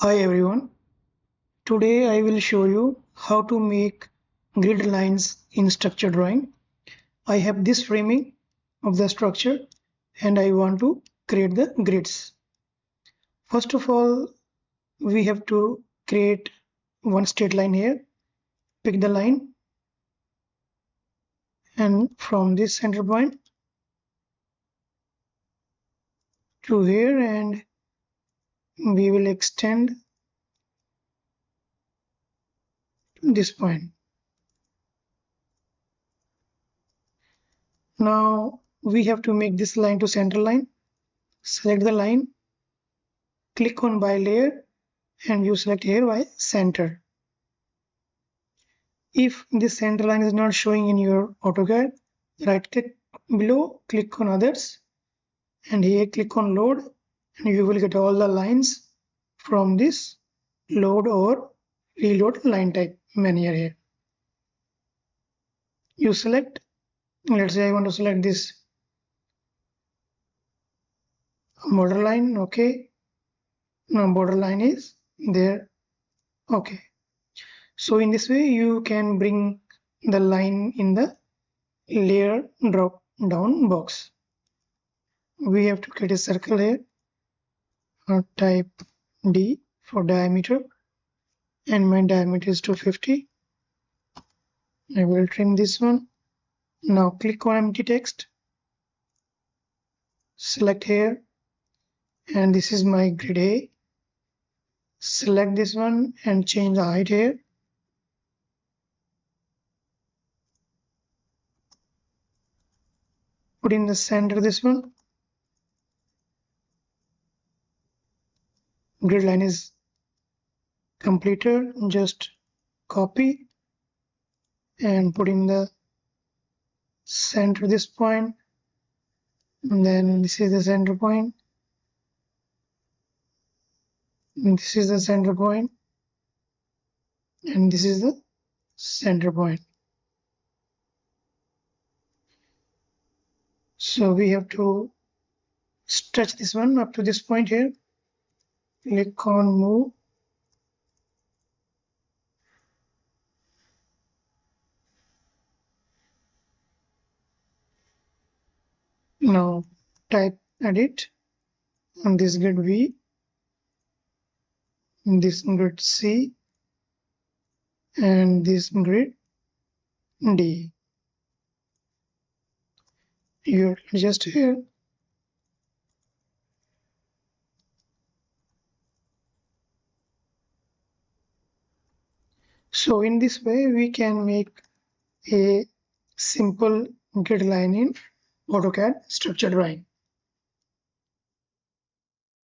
Hi everyone, today I will show you how to make grid lines in structure drawing. I have this framing of the structure and I want to create the grids. First of all, we have to create one straight line here. Pick the line and from this center point to here, and we will extend this point. Now we have to make this line to center line. Select the line, click on by layer, and you select here by center. If this center line is not showing in your AutoCAD, right click below, click on others, and here click on load, and you will get all the lines from this load or reload line type menu here. You select, let's say I want to select this border line. Okay, now border line is there. Okay, so in this way you can bring the line in the layer drop down box. We have to create a circle here, type D for diameter, and my diameter is 250. I will trim this one. Now click on empty text, select here, and this is my grid A. Select this one and change the height here. Put in the center this one. Grid line is completed. Just copy and put in the center this point. And then this is the center point. And this is the center point. And this is the center point. So we have to stretch this one up to this point here. Click on move. Now type edit on this grid V, this grid C, and this grid D. You adjust here. So in this way we can make a simple grid line in AutoCAD structure drawing.